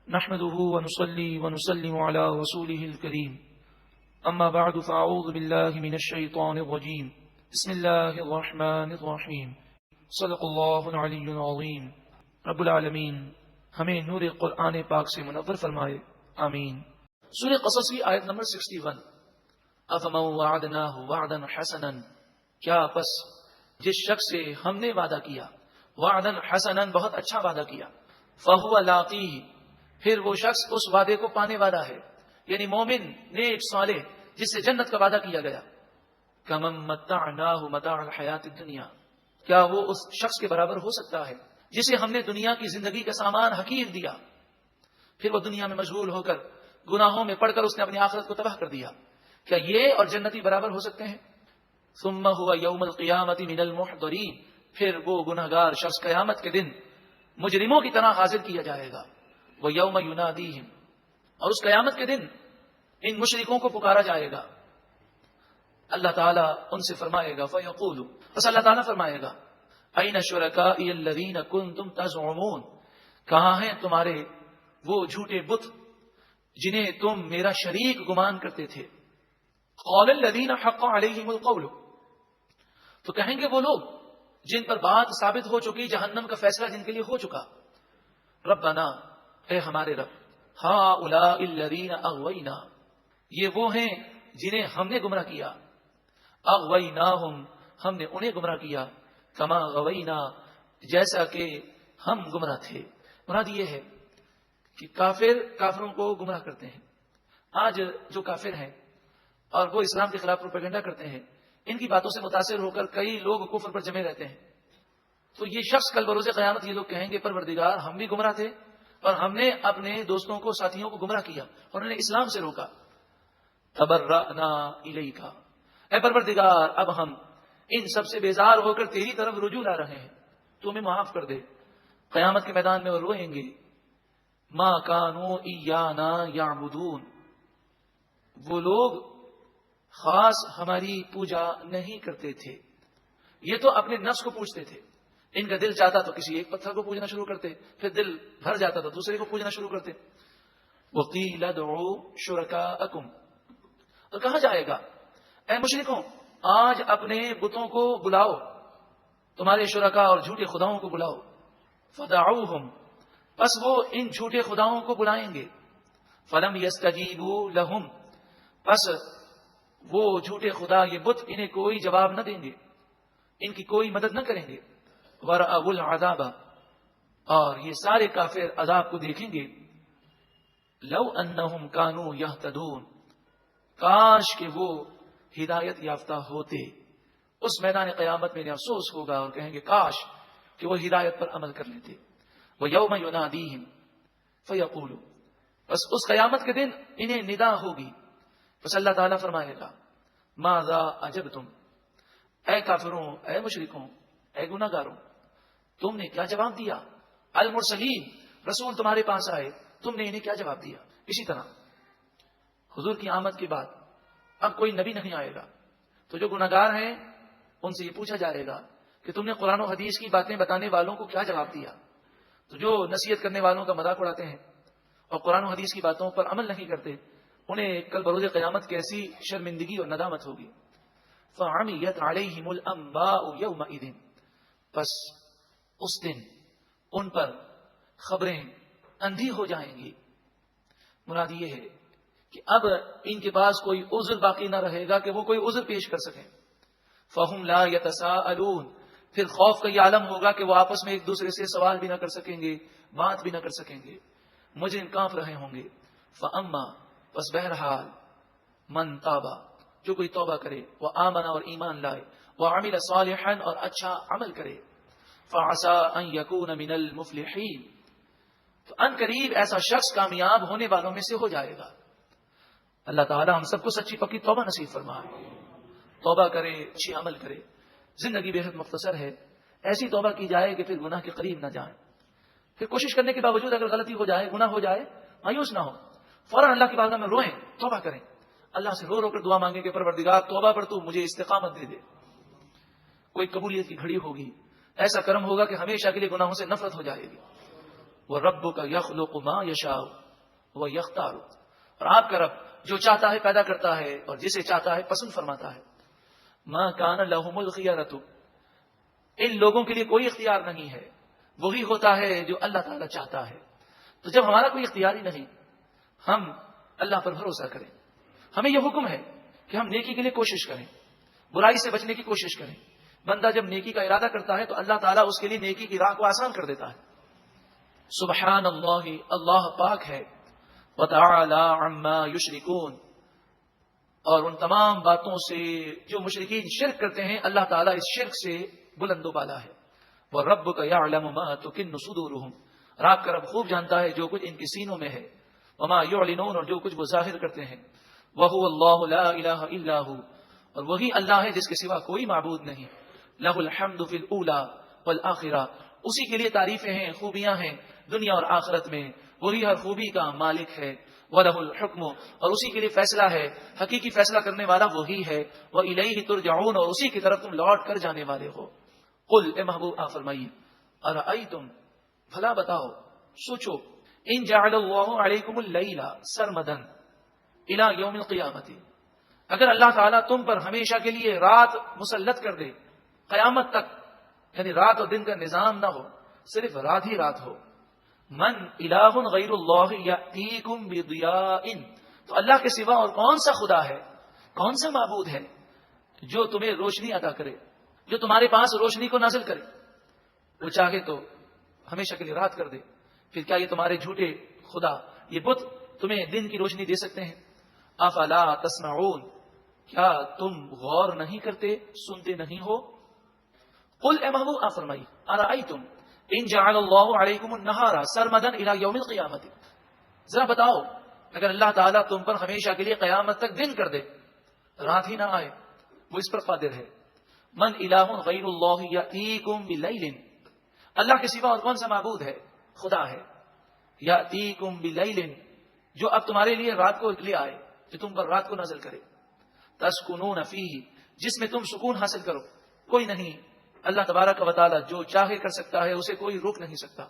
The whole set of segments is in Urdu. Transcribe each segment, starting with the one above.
نحمده ونصلي ونسلم على رسوله الكريم اما بعد فاعوذ بالله من الشيطان الرجيم بسم الله الرحمن الرحيم صدق الله العلي العظيم رب العالمین ہمیں نور قرآن پاک سے منور فرمائے آمین۔ سورہ قصص کی آیت نمبر 61 افمن وعدناه وعدا حسنا، کیا پس جس شخص سے ہم نے وعدہ کیا، وعدا حسنا بہت اچھا وعدہ کیا، فهو لاقیہ پھر وہ شخص اس وعدے کو پانے والا ہے، یعنی مومن نیک صالح جس سے جنت کا وعدہ کیا گیا، کمن متعناہ متاع الحیات الدنیا، کیا وہ اس شخص کے برابر ہو سکتا ہے جسے ہم نے دنیا کی زندگی کا سامان حقیر دیا، پھر وہ دنیا میں مشغول ہو کر گناہوں میں پڑ کر اس نے اپنی آخرت کو تباہ کر دیا، کیا یہ اور جنتی برابر ہو سکتے ہیں؟ ثم هو یوم القیامت من المحضرین، پھر وہ گناہگار شخص قیامت کے دن مجرموں کی طرح حاضر کیا جائے گا، وہ یوم ینادیہم، اور اس قیامت کے دن ان مشرکوں کو پکارا جائے گا، اللہ تعالیٰ ان سے فرمائے گا فیقول، بس اللہ تعالیٰ فرمائے گا این شرکائی الذین کنتم تزعمون، کہاں ہیں تمہارے وہ جھوٹے بت جنہیں تم میرا شریک گمان کرتے تھے؟ قال الذین حق علیہم القول، تو کہیں گے وہ لوگ جن پر بات ثابت ہو چکی، جہنم کا فیصلہ جن کے لیے ہو چکا، ربنا اے ہمارے رب، ہؤلاء الذین اغوینا، یہ وہ ہیں جنہیں ہم نے گمراہ کیا، اغویناہم ہم نے انہیں گمراہ کیا، کما غوینا جیسا کہ ہم گمراہ تھے۔ مراد یہ ہے کہ کافروں کو گمراہ کرتے ہیں۔ آج جو کافر ہیں اور وہ اسلام کے خلاف پروپیگنڈا کرتے ہیں، ان کی باتوں سے متاثر ہو کر کئی لوگ کفر پر جمے رہتے ہیں، تو یہ شخص کل بروز قیامت یہ لوگ کہیں گے پروردگار ہم بھی گمراہ تھے اور ہم نے اپنے دوستوں کو ساتھیوں کو گمراہ کیا اور انہیں اسلام سے روکا، تبرأنا الیک، اے پروردگار اب ہم ان سب سے بیزار ہو کر تیری طرف رجوع لا رہے ہیں، تو ہمیں معاف کر دے۔ قیامت کے میدان میں وہ روئیں گے، ما کانوا ایانا یعبدون، وہ لوگ خاص ہماری پوجا نہیں کرتے تھے، یہ تو اپنے نفس کو پوجتے تھے، ان کا دل چاہتا تو کسی ایک پتھر کو پوجنا شروع کرتے، پھر دل بھر جاتا تو دوسرے کو پوجنا شروع کرتے۔ وقیل ادعوا شرکاءکم، اور کہا جائے گا اے مشرکوں آج اپنے بتوں کو بلاؤ، تمہارے شرکاء اور جھوٹے خداؤں کو بلاؤ، فدعوہم پس وہ ان جھوٹے خداؤں کو بلائیں گے، فلم یستجیبوا لہم پس وہ جھوٹے خدا یہ بت انہیں کوئی جواب نہ دیں گے، ان کی کوئی مدد نہ کریں گے، وَرَأَوُا الْعَذَابَ اور یہ سارے کافر عذاب کو دیکھیں گے، لَوْ أَنَّهُمْ كَانُوا يَهْتَدُونَ کاش کہ وہ ہدایت یافتہ ہوتے، اس میدان قیامت میں انہیں افسوس ہوگا اور کہیں گے کاش کہ وہ ہدایت پر عمل کر لیتے۔ وَيَوْمَ يُنَادِيهِمْ فَيَقُولُ بس اس قیامت کے دن انہیں ندا ہوگی، بس اللہ تعالیٰ فرمائے گا ماذا اجبتم، اے کافروں، اے مشرکوں، اے گناہگاروں، تم نے کیا جواب دیا؟ المرسلین رسول تمہارے پاس آئے، تم نے انہیں کیا جواب دیا؟ اسی طرح حضور کی آمد کے بعد اب کوئی نبی نہیں آئے گا، تو جو گناہگار ہیں ان سے یہ پوچھا جائے گا کہ تم نے قرآن و حدیث کی باتیں بتانے والوں کو کیا جواب دیا؟ تو جو نصیحت کرنے والوں کا مذاق اڑاتے ہیں اور قرآن و حدیث کی باتوں پر عمل نہیں کرتے، انہیں کل بروز قیامت کیسی شرمندگی اور ندامت ہوگی۔ فعمیت علیہم الانباء یومئذ پس اس دن ان پر خبریں اندھی ہو جائیں گی۔ مراد یہ ہے کہ اب ان کے پاس کوئی عذر باقی نہ رہے گا کہ وہ کوئی عذر پیش کر سکیں۔ فہم لا یتساءلون پھر خوف کا یہ عالم ہوگا کہ وہ آپس میں ایک دوسرے سے سوال بھی نہ کر سکیں گے، بات بھی نہ کر سکیں گے، مجرم کانپ رہے ہوں گے۔ فاما پس بہرحال من تابا جو کوئی توبہ کرے، وہ آمنا اور ایمان لائے، وہ عمل صالحا اور اچھا عمل کرے، فعسى ان يكون من المفلحین تو ان قریب ایسا شخص کامیاب ہونے والوں میں سے ہو جائے گا۔ اللہ تعالی ہم سب کو سچی پکی توبہ نصیب فرمائے، توبہ کرے، اچھی عمل کرے۔ زندگی بے حد مختصر ہے، ایسی توبہ کی جائے کہ پھر گناہ کے قریب نہ جائیں، پھر کوشش کرنے کے باوجود اگر غلطی ہو جائے، گناہ ہو جائے، مایوس نہ ہو، فوراً اللہ کی بارگاہ میں روئیں، توبہ کریں، اللہ سے رو رو کر دعا مانگیں کہ پروردگار توبہ پر تو مجھے استقامت دے دے۔ کوئی قبولیت کی گھڑی ہوگی، ایسا کرم ہوگا کہ ہمیشہ کے لیے گناہوں سے نفرت ہو جائے گی۔ وَرَبُّكَ يَخْلُقُ مَا يَشَاءُ وَيَخْتَارُ، اور آپ کا رب جو چاہتا ہے پیدا کرتا ہے اور جسے چاہتا ہے پسند فرماتا ہے. مَا كَانَ لَهُمُ الْخِيَرَةُ، ان لوگوں کے لیے کوئی اختیار نہیں ہے، وہی ہوتا ہے جو اللہ تعالیٰ چاہتا ہے. تو جب ہمارا کوئی اختیار ہی نہیں، ہم اللہ پر بھروسہ کریں. ہمیں یہ حکم ہے کہ ہم نیکی کے لیے کوشش کریں، برائی سے بچنے کی کوشش کریں. بندہ جب نیکی کا ارادہ کرتا ہے تو اللہ تعالیٰ اس کے لیے نیکی کی راہ کو آسان کر دیتا ہے. سبحان اللہ، اللہ پاک ہے. وتعالی عما یشرکون، اور ان تمام باتوں سے جو مشرکین شرک کرتے ہیں اللہ تعالیٰ اس شرک سے بلند و بالا ہے. وَرَبُّكَ يَعْلَمُ مَا تُكِنُّ صُدُورُهُمْ، اور آپ کا رب خوب جانتا ہے جو کچھ ان کی سینوں میں ہے. وَمَا يُعْلِنُونَ، اور جو کچھ وہ ظاہر کرتے ہیں. وَهُوَ اللَّهُ لَا إِلَٰهَ إِلَّا هُوَ، اور وہی اللہ ہے جس کے سوا کوئی معبود نہیں. لَهُ الْحَمْدُ فِي الْأُولَىٰ وَالْآخِرَةِ، اسی کے لیے تعریفیں ہیں، خوبیاں ہیں دنیا اور آخرت میں، وہی ہر خوبی کا مالک ہے. وَلَهُ الْحُكْمُ، اور اسی کے لیے فیصلہ ہے، حقیقی فیصلہ کرنے والا وہی ہے. وَإِلَيْهِ تُرْجَعُونَ، اور اسی کی طرف تم لوٹ کر جانے والے ہو. قل، اے محبوب آپ فرمائیے، ارأیتم، بھلا بتاؤ، سوچو، ان جعل اللہ علیکم اللیل سرمدا الی یوم القیامت، اگر اللہ تعالیٰ تم پر ہمیشہ کے لیے رات مسلط کر دے قیامت تک، یعنی رات اور دن کا نظام نہ ہو، صرف رات ہی رات ہو. من الہ غیر اللہ یأتیکم بضیاء، تو اللہ کے سوا اور کون سا خدا ہے، کون سا معبود ہے جو تمہیں روشنی عطا کرے، جو تمہارے پاس روشنی کو نازل کرے. وہ چاہے تو ہمیشہ کے لیے رات کر دے. پھر کیا یہ تمہارے جھوٹے خدا، یہ بت تمہیں دن کی روشنی دے سکتے ہیں؟ افلا تسمعون، کیا تم غور نہیں کرتے، سنتے نہیں ہو؟ قل، اے محبوب آپ فرمائیے، ارأیتم ان جعل اللہ علیکم النہار سرمدا الی یوم القیامت، ذرا بتاؤ اگر اللہ تعالیٰ تم پر ہمیشہ کے لیے قیامت تک دن کر دے، رات ہی نہ آئے، وہ اس پر قادر ہے. من الہ غیر اللہ یأتیکم بلیل، اللہ کے سوا اور کون سا معبود ہے، خدا ہے. یأتیکم بلیل، جو اب تمہارے لیے رات کو لے آئے، جو تم پر رات کو نازل کرے. تسکنون فیہ، جس میں تم سکون حاصل کرو. کوئی نہیں، اللہ تبارک و تعالی جو چاہے کر سکتا ہے، اسے کوئی روک نہیں سکتا.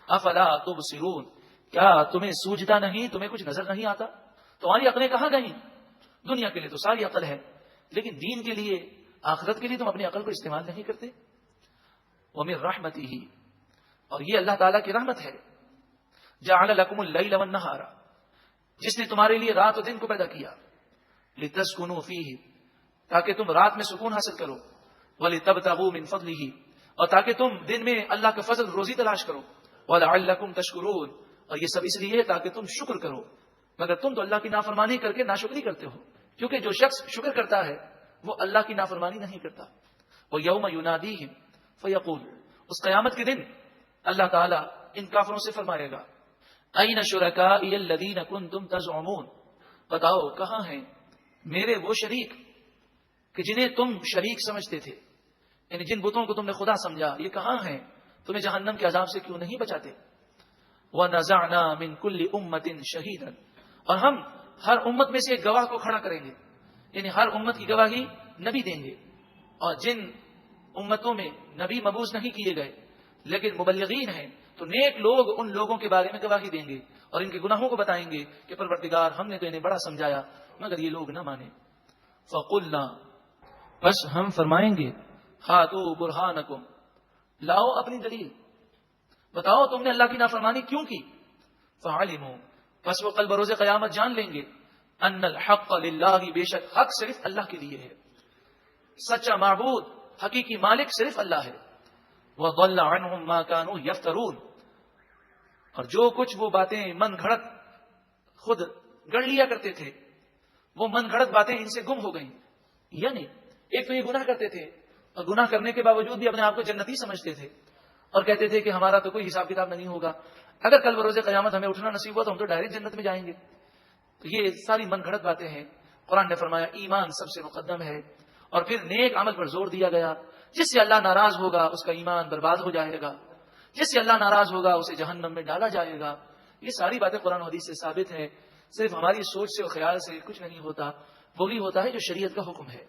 افلا تبصرون، کیا تمہیں سوجتا نہیں، تمہیں کچھ نظر نہیں آتا؟ تمہاری عقلیں کہاں گئیں؟ دنیا کے لیے تو ساری عقل ہے، لیکن دین کے لیے، آخرت کے لیے تم اپنی عقل کو استعمال نہیں کرتے. وَمِن رَحْمَتِهِ، اور یہ اللہ تعالیٰ کی رحمت ہے. جَعَلَ لَكُمُ اللَّيْلَ وَالنَّهَارَ، جس نے تمہارے لیے رات و دن کو پیدا کیا. لِتَسْكُنُوا فِيهِ، تاکہ تم رات میں سکون حاصل کرو. وَلِتَبْتَغُوا مِن فَضْلِهِ، اور تاکہ تم دن میں اللہ کا فضل روزی تلاش کرو. وَلَعَلَّكُمْ تَشْكُرُونَ، اور یہ سب اس لیے تاکہ تم شکر کرو، مگر تم تو اللہ کی نافرمانی کر کے ناشکری کرتے ہو. کیونکہ جو شخص شکر کرتا ہے وہ اللہ کی نافرمانی نہیں کرتا. وَيَوْمَ يُنَادِيهِمْ فَيَقُولُ، اس قیامت کے دن اللہ تعالیٰ ان کافروں سے فرمائے گا، أَيْنَ شُرَكَائِيَ الَّذِينَ كُنْتُمْ تَزْعُمُونَ، بتاؤ کہاں ہیں میرے وہ شریک کہ جنہیں تم شریک سمجھتے تھے، یعنی جن بتوں کو تم نے خدا سمجھا، یہ کہاں ہیں؟ تمہیں جہنم کے عذاب سے کیوں نہیں بچاتے؟ وَنَزَعْنَا مِن كُلِّ أُمَّةٍ شَهِيدًا، اور ہم ہر امت میں سے ایک گواہ کو کھڑا کریں گے، یعنی ہر امت کی گواہی نبی دیں گے. اور جن امتوں میں نبی مبعوث نہیں کیے گئے لیکن مبلغین ہیں، تو نیک لوگ ان لوگوں کے بارے میں گواہی دیں گے اور ان کے گناہوں کو بتائیں گے کہ پروردگار ہم نے تو انہیں بڑا سمجھایا مگر یہ لوگ نہ مانے. فَقُلْنَا، بس ہم فرمائیں گے، ہاتوا برہانکم، لاؤ اپنی دلیل، بتاؤ تم نے اللہ کی نافرمانی کیوں کی. فعلموا، بس وہ کل بروز قیامت جان لیں گے، ان الحق للہ، بے شک حق صرف اللہ کے لیے ہے، سچا معبود حقیقی مالک صرف اللہ ہے. وَضَلَّ عَنْهُمْ مَا كَانُوا يَفْتَرُونَ، اور جو کچھ وہ باتیں من گھڑت خود گڑ لیا کرتے تھے، وہ من گھڑت باتیں ان سے گم ہو گئیں. یعنی ایک تو یہ گناہ کرتے تھے اور گناہ کرنے کے باوجود بھی اپنے آپ کو جنتی سمجھتے تھے اور کہتے تھے کہ ہمارا تو کوئی حساب کتاب نہیں ہوگا، اگر کل بروز قیامت ہمیں اٹھنا نصیب ہوا تو ہم تو ڈائریکٹ جنت میں جائیں گے. تو یہ ساری من گھڑت باتیں ہیں. قرآن نے فرمایا ایمان سب سے مقدم ہے، اور پھر نیک عمل پر زور دیا گیا. جس سے اللہ ناراض ہوگا اس کا ایمان برباد ہو جائے گا، جس سے اللہ ناراض ہوگا اسے جہنم میں ڈالا جائے گا. یہ ساری باتیں قرآن و حدیث سے ثابت ہیں، صرف ہماری سوچ سے اور خیال سے کچھ نہیں ہوتا، وہی ہوتا ہے جو شریعت کا حکم ہے.